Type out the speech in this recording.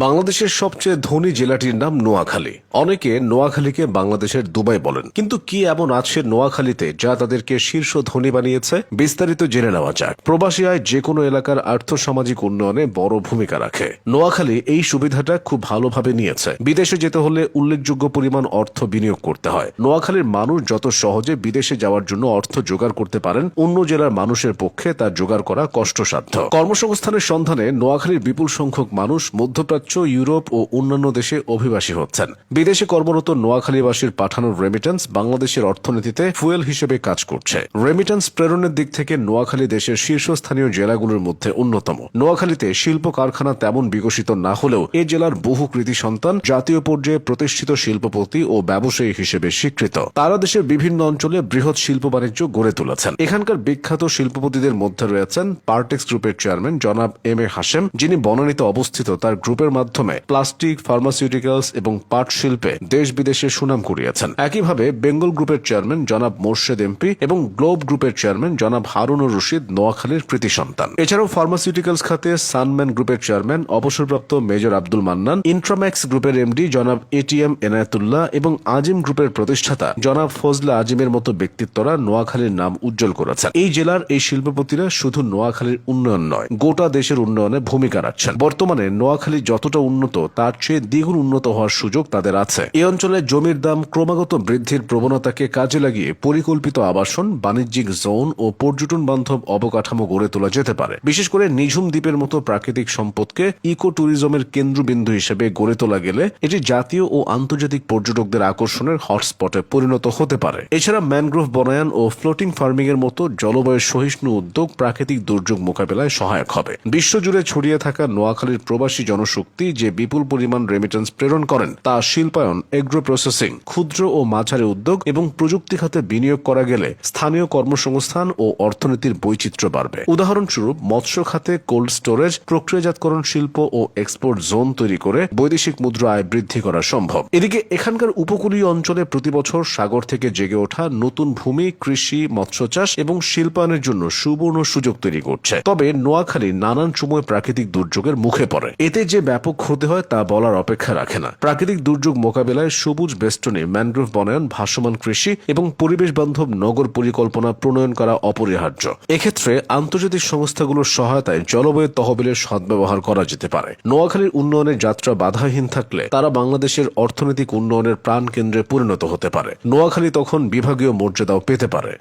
বাংলাদেশের সবচেয়ে ধনী জেলাটির নাম নোয়াখালী। অনেকে নোয়াখালীকে বাংলাদেশের দুবাই বলেন, কিন্তু কি এমন আছে নোয়াখালীতে যা তাদেরকে শীর্ষ ধনী বানিয়েছে? বিস্তারিত জেনে নেওয়া যাক। প্রবাসী আয় যে কোনো এলাকার আর্থসামাজিক উন্নয়নে বড় ভূমিকা রাখে। নোয়াখালী এই সুবিধাটা খুব ভালোভাবে নিয়েছে। বিদেশে যেতে হলে উল্লেখযোগ্য পরিমাণ অর্থ বিনিয়োগ করতে হয়। নোয়াখালীর মানুষ যত সহজে বিদেশে যাওয়ার জন্য অর্থ জোগাড় করতে পারেন, অন্য জেলার মানুষের পক্ষে তা জোগাড় করা কষ্টসাধ্য। কর্মসংস্থানের সন্ধানে নোয়াখালীর বিপুল সংখ্যক মানুষ মধ্যপ্রাচ্য, ইউরোপ ও অন্যান্য দেশে অভিবাসী হচ্ছেন। বিদেশে কর্মরত নোয়াখালীবাসীর পাঠানোর রেমিটেন্স বাংলাদেশের অর্থনীতিতে ফুয়েল হিসেবে কাজ করছে। রেমিটেন্স প্রেরণের দিক থেকে নোয়াখালী দেশের শীর্ষস্থানীয় জেলাগুলোর মধ্যে অন্যতম। নোয়াখালীতে শিল্প কারখানা তেমন বিকশিত না হলেও এ জেলার বহু কৃতি সন্তান জাতীয় পর্যায়ে প্রতিষ্ঠিত শিল্পপতি ও ব্যবসায়ী হিসেবে স্বীকৃত। তারা দেশের বিভিন্ন অঞ্চলে বৃহৎ শিল্প বাণিজ্য গড়ে তুলেছেন। এখানকার বিখ্যাত শিল্পপতিদের মধ্যে রয়েছেন পার্টেক্স গ্রুপের চেয়ারম্যান জনাব এম এ হাশেম, যিনি বনানীতে অবস্থিত তার গ্রুপের মাধ্যমে প্লাস্টিক, ফার্মাসিউটিক্যালস এবং পাট শিল্পে দেশ বিদেশে সুনাম কুড়িয়েছেন। একইভাবে বেঙ্গল গ্রুপের চেয়ারম্যান জনাব মোর্শেদ এমপি এবং গ্লোব গ্রুপের চেয়ারম্যান জনাব হারুনুর রশিদ নোয়াখালীর কৃতি সন্তান। এছাড়াও ফার্মাসিউটিক্যালস খাতে সানম্যান গ্রুপের চেয়ারম্যান অবসরপ্রাপ্ত মেজর আব্দুল মান্নান, ইন্ট্রাম্যাক্স গ্রুপের এমডি জনাব এটিএম এনায়েতুল্লাহ এবং আজিম গ্রুপের প্রতিষ্ঠাতা জনাব ফজলে আজিমের মতো ব্যক্তিত্বরা নোয়াখালীর নাম উজ্জ্বল করেছেন। এই জেলার এই শিল্পপতিরা শুধু নোয়াখালীর উন্নয়ন নয়, গোটা দেশের উন্নয়নে ভূমিকা রাখছেন। বর্তমানে নোয়াখালী যতটা উন্নত তার চেয়ে দ্বিগুণ উন্নত হওয়ার সুযোগ তাদের আছে। এই অঞ্চলে জমির দাম ক্রমাগত বৃদ্ধির প্রবণতাকে কাজে লাগিয়ে পরিকল্পিত আবাসন, বাণিজ্যিক জোন ও পর্যটন বান্ধব অবকাঠামো গড়ে তোলা যেতে পারে। বিশেষ করে নিঝুম দ্বীপের মতো প্রাকৃতিক সম্পদকে ইকো ট্যুরিজমের কেন্দ্রবিন্দু হিসেবে গড়ে তোলা গেলে এটি জাতীয় ও আন্তর্জাতিক পর্যটকদের আকর্ষণের হটস্পটে পরিণত হতে পারে। এছাড়া ম্যানগ্রোভ বনায়ন ও ফ্লোটিং ফার্মিং এর মতো জলবায়ু সহিষ্ণু উদ্যোগ প্রাকৃতিক দুর্যোগ মোকাবেলায় সহায়ক হবে। বিশ্বজুড়ে ছড়িয়ে থাকা নোয়াখালীর প্রবাসী জনশক্তি যে বিপুল পরিমাণ রেমিটেন্স প্রেরণ করেন, তা শিল্পায়ন, এগ্রো প্রসেসিং, ক্ষুদ্র ও মাঝারি উদ্যোগ এবং প্রযুক্তি খাতে বিনিয়োগ করা গেলে স্থানীয় কর্মসংস্থান ও অর্থনীতির বৈচিত্র্য বাড়বে। উদাহরণস্বরূপ মৎস্য খাতে কোল্ড স্টোরেজ, প্রক্রিয়াজাতকরণ শিল্প ও এক্সপোর্ট জোন তৈরি করে বৈদেশিক মুদ্রা আয় বৃদ্ধি করা সম্ভব। এদিকে এখানকার উপকূলীয় অঞ্চলে প্রতিবছর সাগর থেকে জেগে ওঠা নতুন ভূমি কৃষি, মৎস্য চাষ এবং শিল্পায়নের জন্য সুবর্ণ সুযোগ তৈরি করছে। তবে নোয়াখালী নানান সময় প্রাকৃতিক দুর্যোগের মুখে পড়ে। এতে যে ব্যাপক ক্ষতি হয় তা বলার অপেক্ষা রাখে না। প্রাকৃতিক দুর্যোগ মোকাবেলায় সবুজ বেষ্টনী, ম্যানগ্রোভ বনায়ন, ভাসমান কৃষি এবং পরিবেশ বান্ধব নগর পরিকল্পনা প্রণয়ন করা অপরিহার্য। এক্ষেত্রে আন্তর্জাতিক সংস্থাগুলোর সহায়তায় জলবায়ু তহবিলের সদ্ব্যবহার করা যেতে পারে। নোয়াখালীর উন্নয়নের যাত্রা বাধাহীন থাকলে তারা বাংলাদেশের অর্থনৈতিক উন্নয়নের প্রাণকেন্দ্রে পরিণত হতে পারে। নোয়াখালী তখন বিভাগীয় মর্যাদাও পেতে পারে।